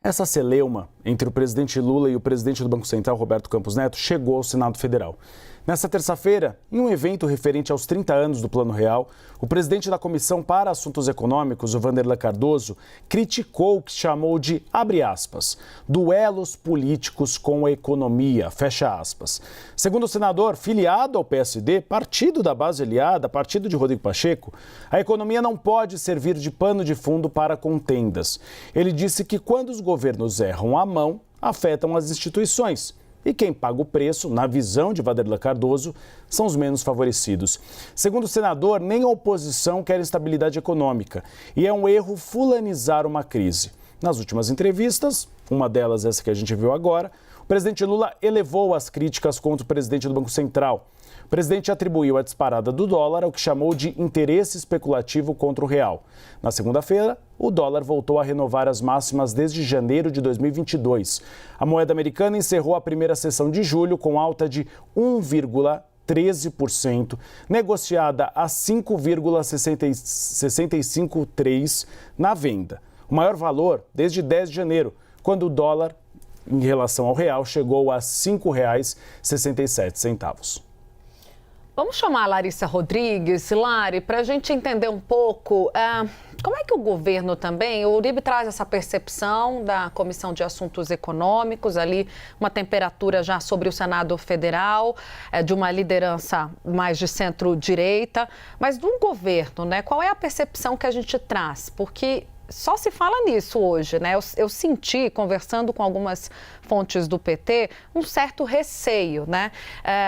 Essa celeuma entre o presidente Lula e o presidente do Banco Central, Roberto Campos Neto, chegou ao Senado Federal. Nesta terça-feira, em um evento referente aos 30 anos do Plano Real, o presidente da Comissão para Assuntos Econômicos, o Vanderlei Cardoso, criticou o que chamou de, abre aspas, duelos políticos com a economia, fecha aspas. Segundo o senador, filiado ao PSD, partido da base aliada, partido de Rodrigo Pacheco, a economia não pode servir de pano de fundo para contendas. Ele disse que quando os governos erram a mão, afetam as instituições. E quem paga o preço, na visão de Vanderlei Cardoso, são os menos favorecidos. Segundo o senador, nem a oposição quer estabilidade econômica e é um erro fulanizar uma crise. Nas últimas entrevistas, uma delas essa que a gente viu agora, o presidente Lula elevou as críticas contra o presidente do Banco Central. O presidente atribuiu a disparada do dólar ao que chamou de interesse especulativo contra o real. Na segunda-feira, o dólar voltou a renovar as máximas desde janeiro de 2022. A moeda americana encerrou a primeira sessão de julho com alta de 1,13%, negociada a 5,653 na venda. O maior valor desde 10 de janeiro, quando o dólar, em relação ao real, chegou a R$ 5,67. Vamos chamar a Larissa Rodrigues, Lari, para a gente entender um pouco como é que o governo também, o Uribe traz essa percepção da Comissão de Assuntos Econômicos, ali uma temperatura já sobre o Senado Federal, de uma liderança mais de centro-direita, mas do governo, né? Qual é a percepção que a gente traz? Porque só se fala nisso hoje, né? Eu senti, conversando com algumas fontes do PT, um certo receio, né?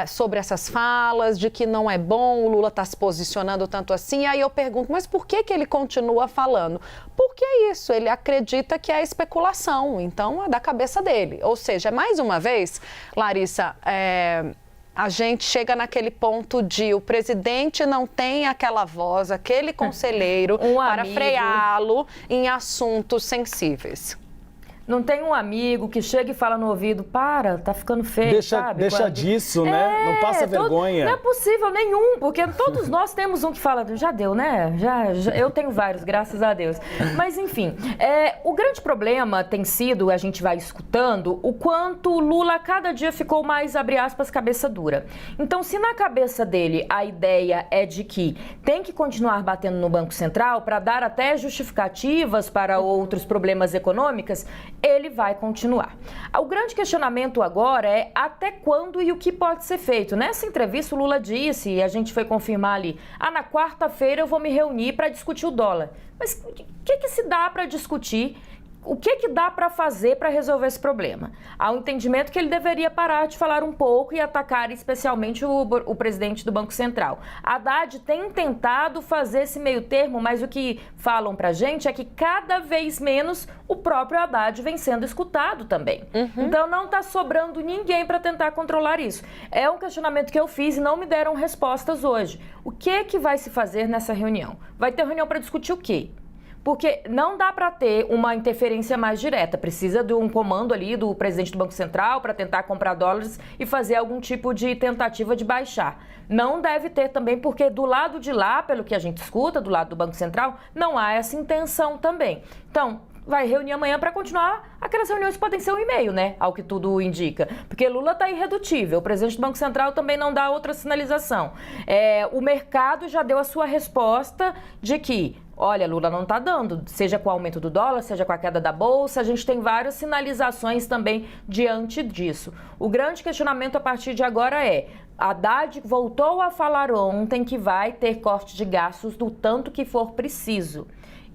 Sobre essas falas, de que não é bom, o Lula está se posicionando tanto assim. E aí eu pergunto, mas por que ele continua falando? Porque é isso, ele acredita que é especulação, então é da cabeça dele. Ou seja, mais uma vez, Larissa, a gente chega naquele ponto de o presidente não tem aquela voz, aquele conselheiro para freá-lo em assuntos sensíveis. Não tem um amigo que chega e fala no ouvido, tá ficando feio, sabe? Deixa disso, né? Não passa vergonha. Não é possível nenhum, porque todos nós temos um que fala, já deu, né? Já, eu tenho vários, graças a Deus. Mas, enfim, o grande problema tem sido, a gente vai escutando, o quanto o Lula cada dia ficou mais, abre aspas, cabeça dura. Então, se na cabeça dele a ideia é de que tem que continuar batendo no Banco Central para dar até justificativas para outros problemas econômicos, ele vai continuar. O grande questionamento agora é até quando e o que pode ser feito. Nessa entrevista o Lula disse, e a gente foi confirmar ali, na quarta-feira eu vou me reunir para discutir o dólar. Mas o que se dá para discutir? O que dá para fazer para resolver esse problema? Há um entendimento que ele deveria parar de falar um pouco e atacar especialmente o presidente do Banco Central. Haddad tem tentado fazer esse meio termo, mas o que falam para a gente é que cada vez menos o próprio Haddad vem sendo escutado também. Então não está sobrando ninguém para tentar controlar isso. É um questionamento que eu fiz e não me deram respostas hoje. O que vai se fazer nessa reunião? Vai ter reunião para discutir o quê? Porque não dá para ter uma interferência mais direta. Precisa de um comando ali do presidente do Banco Central para tentar comprar dólares e fazer algum tipo de tentativa de baixar. Não deve ter também, porque do lado de lá, pelo que a gente escuta, do lado do Banco Central, não há essa intenção também. Então, vai reunir amanhã para continuar aquelas reuniões que podem ser um e-mail, né? Ao que tudo indica. Porque Lula está irredutível. O presidente do Banco Central também não dá outra sinalização. O mercado já deu a sua resposta de que, olha, Lula não está dando, seja com o aumento do dólar, seja com a queda da bolsa, a gente tem várias sinalizações também diante disso. O grande questionamento a partir de agora é, Haddad voltou a falar ontem que vai ter corte de gastos do tanto que for preciso.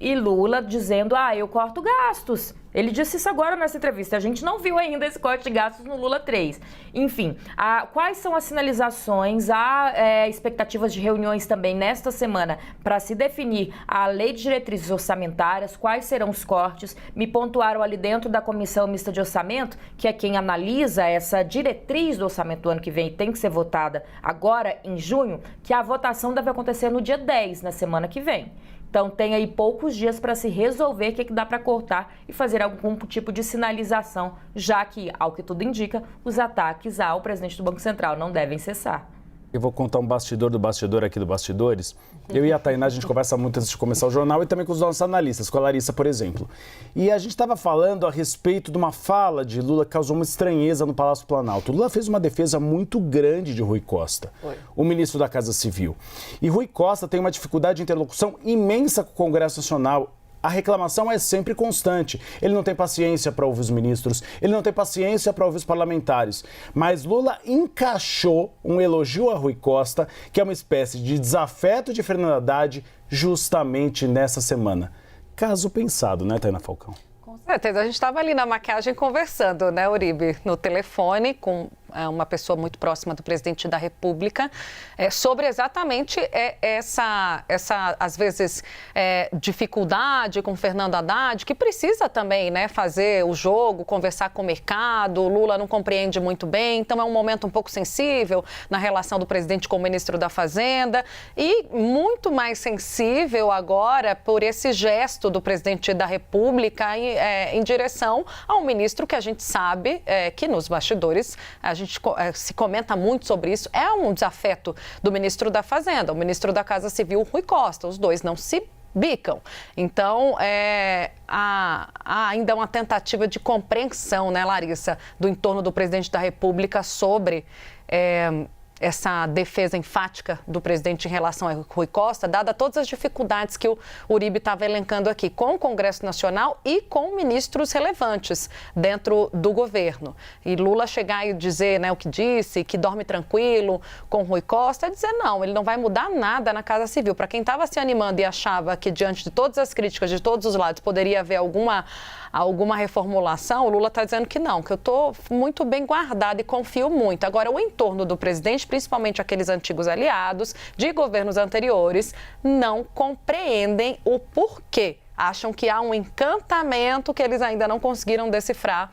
E Lula dizendo, eu corto gastos. Ele disse isso agora nessa entrevista. A gente não viu ainda esse corte de gastos no Lula 3. Enfim, quais são as sinalizações? Há expectativas de reuniões também nesta semana para se definir a lei de diretrizes orçamentárias, quais serão os cortes. Me pontuaram ali dentro da Comissão Mista de Orçamento, que é quem analisa essa diretriz do orçamento do ano que vem e tem que ser votada agora em junho, que a votação deve acontecer no dia 10, na semana que vem. Então, tem aí poucos dias para se resolver o que dá para cortar e fazer algum tipo de sinalização, já que, ao que tudo indica, os ataques ao presidente do Banco Central não devem cessar. Eu vou contar um bastidor do bastidor aqui do Bastidores. Eu e a Tainá, a gente conversa muito antes de começar o jornal e também com os nossos analistas, com a Larissa, por exemplo. E a gente estava falando a respeito de uma fala de Lula que causou uma estranheza no Palácio Planalto. Lula fez uma defesa muito grande de Rui Costa, o ministro da Casa Civil. E Rui Costa tem uma dificuldade de interlocução imensa com o Congresso Nacional. A reclamação é sempre constante. Ele não tem paciência para ouvir os ministros, ele não tem paciência para ouvir os parlamentares. Mas Lula encaixou um elogio a Rui Costa, que é uma espécie de desafeto de Fernando Haddad, justamente nessa semana. Caso pensado, né, Tainá Falcão? Com certeza. A gente estava ali na maquiagem conversando, né, Uribe, no telefone com uma pessoa muito próxima do presidente da República, sobre exatamente essa às vezes, dificuldade com Fernando Haddad, que precisa também, né, fazer o jogo, conversar com o mercado. O Lula não compreende muito bem, então é um momento um pouco sensível na relação do presidente com o ministro da Fazenda e muito mais sensível agora por esse gesto do presidente da República em direção ao ministro que a gente sabe que nos bastidores a gente se comenta muito sobre isso, é um desafeto do ministro da Fazenda, o ministro da Casa Civil, Rui Costa. Os dois não se bicam. Então, há ainda uma tentativa de compreensão, né, Larissa, do entorno do presidente da República sobre essa defesa enfática do presidente em relação a Rui Costa, dada todas as dificuldades que o Uribe estava elencando aqui, com o Congresso Nacional e com ministros relevantes dentro do governo. E Lula chegar e dizer, né, o que disse, que dorme tranquilo com Rui Costa, é dizer não, ele não vai mudar nada na Casa Civil. Para quem estava se animando e achava que diante de todas as críticas de todos os lados poderia haver alguma reformulação, o Lula está dizendo que não, que eu estou muito bem guardado e confio muito. Agora, o entorno do presidente, principalmente aqueles antigos aliados de governos anteriores, não compreendem o porquê. Acham que há um encantamento que eles ainda não conseguiram decifrar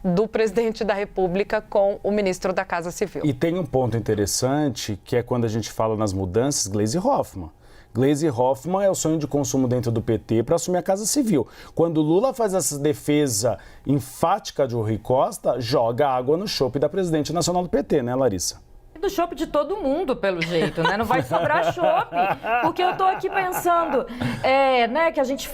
do presidente da República com o ministro da Casa Civil. E tem um ponto interessante, que é quando a gente fala nas mudanças, Gleisi Hoffmann. Gleisi Hoffmann é o sonho de consumo dentro do PT para assumir a Casa Civil. Quando Lula faz essa defesa enfática de Rui Costa, joga água no chope da presidente nacional do PT, né, Larissa? Do chope de todo mundo, pelo jeito, né? Não vai sobrar chope, porque eu tô aqui pensando, né, que a gente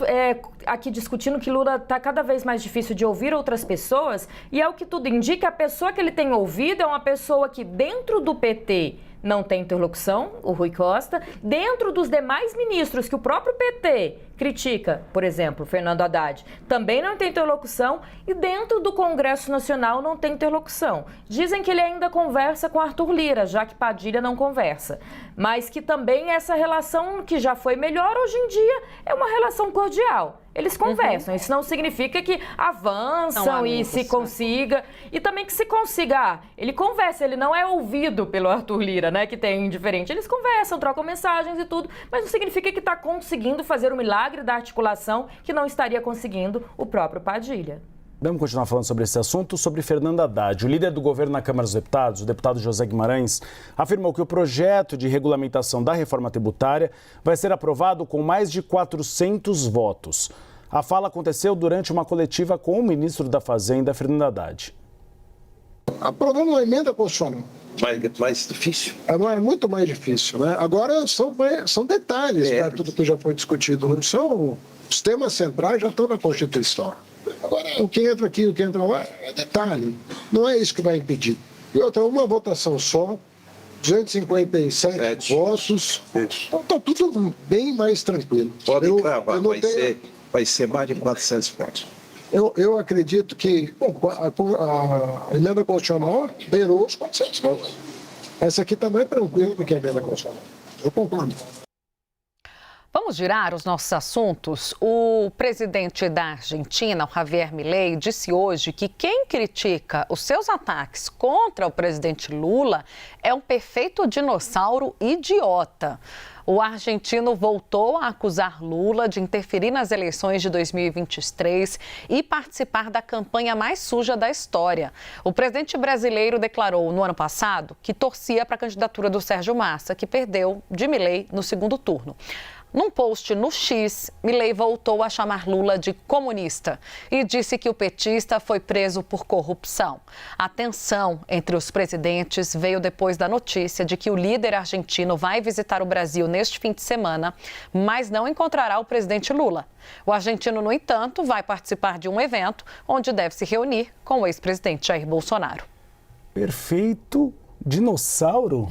aqui discutindo que Lula tá cada vez mais difícil de ouvir outras pessoas, e é o que tudo indica, a pessoa que ele tem ouvido é uma pessoa que dentro do PT não tem interlocução, o Rui Costa, dentro dos demais ministros que o próprio PT critica, por exemplo, Fernando Haddad, também não tem interlocução, e dentro do Congresso Nacional não tem interlocução. Dizem que ele ainda conversa com Arthur Lira, já que Padilha não conversa, mas que também essa relação que já foi melhor hoje em dia é uma relação cordial. Eles conversam, isso não significa que avançam e se consiga, e também que se consiga, ele conversa, ele não é ouvido pelo Arthur Lira, né, que tem diferente. Eles conversam, trocam mensagens e tudo, mas não significa que está conseguindo fazer o milagre da articulação que não estaria conseguindo o próprio Padilha. Vamos continuar falando sobre esse assunto, sobre Fernando Haddad. O líder do governo na Câmara dos Deputados, o deputado José Guimarães, afirmou que o projeto de regulamentação da reforma tributária vai ser aprovado com mais de 400 votos. A fala aconteceu durante uma coletiva com o ministro da Fazenda, Fernando Haddad. Aprovando uma emenda constitucional. Mais difícil. Não é muito mais difícil, né? Agora são detalhes para tudo que já foi discutido. Os temas centrais já estão na Constituição. Agora, o que entra aqui, o que entra lá, é detalhe. Não é isso que vai impedir. E outra, uma votação só, 257 votos. Então está tudo bem mais tranquilo. Pode cravar, vai ser mais de 400 votos. Eu acredito que a emenda constitucional beirou os 400 votos. Essa aqui está mais tranquila do que a emenda constitucional. Eu concordo. Vamos girar os nossos assuntos? O presidente da Argentina, o Javier Milei, disse hoje que quem critica os seus ataques contra o presidente Lula é um perfeito dinossauro idiota. O argentino voltou a acusar Lula de interferir nas eleições de 2023 e participar da campanha mais suja da história. O presidente brasileiro declarou no ano passado que torcia para a candidatura do Sérgio Massa, que perdeu de Milei no segundo turno. Num post no X, Milei voltou a chamar Lula de comunista e disse que o petista foi preso por corrupção. A tensão entre os presidentes veio depois da notícia de que o líder argentino vai visitar o Brasil neste fim de semana, mas não encontrará o presidente Lula. O argentino, no entanto, vai participar de um evento onde deve se reunir com o ex-presidente Jair Bolsonaro. Perfeito dinossauro?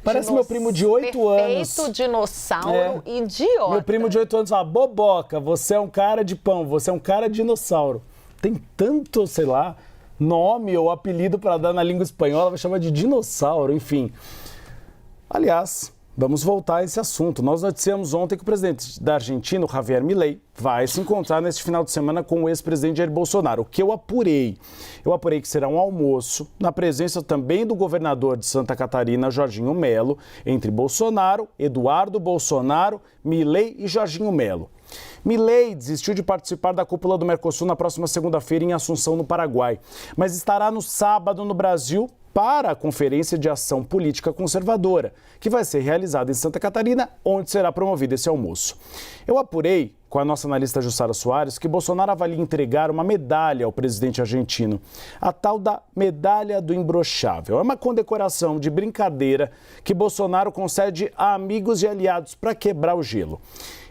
Parece meu primo de 8 anos. Perfeito dinossauro idiota. Meu primo de 8 anos fala, boboca, você é um cara de pão, você é um cara de dinossauro. Tem tanto, sei lá, nome ou apelido para dar na língua espanhola, vai chamar de dinossauro, enfim. Aliás, vamos voltar a esse assunto. Nós noticiamos ontem que o presidente da Argentina, Javier Milei, vai se encontrar neste final de semana com o ex-presidente Jair Bolsonaro. O que eu apurei? Eu apurei que será um almoço, na presença também do governador de Santa Catarina, Jorginho Melo, entre Bolsonaro, Eduardo Bolsonaro, Milei e Jorginho Melo. Milei desistiu de participar da cúpula do Mercosul na próxima segunda-feira em Assunção, no Paraguai, mas estará no sábado no Brasil para a Conferência de Ação Política Conservadora, que vai ser realizada em Santa Catarina, onde será promovido esse almoço. Eu apurei com a nossa analista Jussara Soares que Bolsonaro avalia entregar uma medalha ao presidente argentino, a tal da Medalha do Imbrochável. É uma condecoração de brincadeira que Bolsonaro concede a amigos e aliados para quebrar o gelo.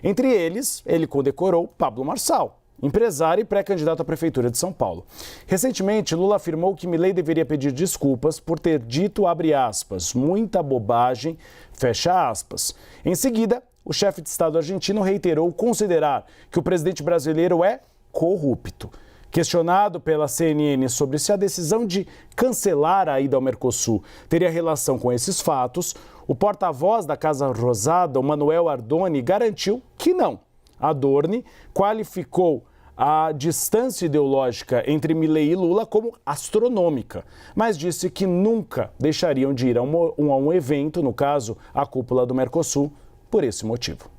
Entre eles, ele condecorou Pablo Marçal, empresário e pré-candidato à Prefeitura de São Paulo. Recentemente, Lula afirmou que Milei deveria pedir desculpas por ter dito, abre aspas, muita bobagem, fecha aspas. Em seguida, o chefe de Estado argentino reiterou considerar que o presidente brasileiro é corrupto. Questionado pela CNN sobre se a decisão de cancelar a ida ao Mercosul teria relação com esses fatos, o porta-voz da Casa Rosada, o Manuel Ardoni, garantiu que não. Ardoni qualificou a distância ideológica entre Milei e Lula como astronômica, mas disse que nunca deixariam de ir a um evento, no caso, a cúpula do Mercosul, por esse motivo.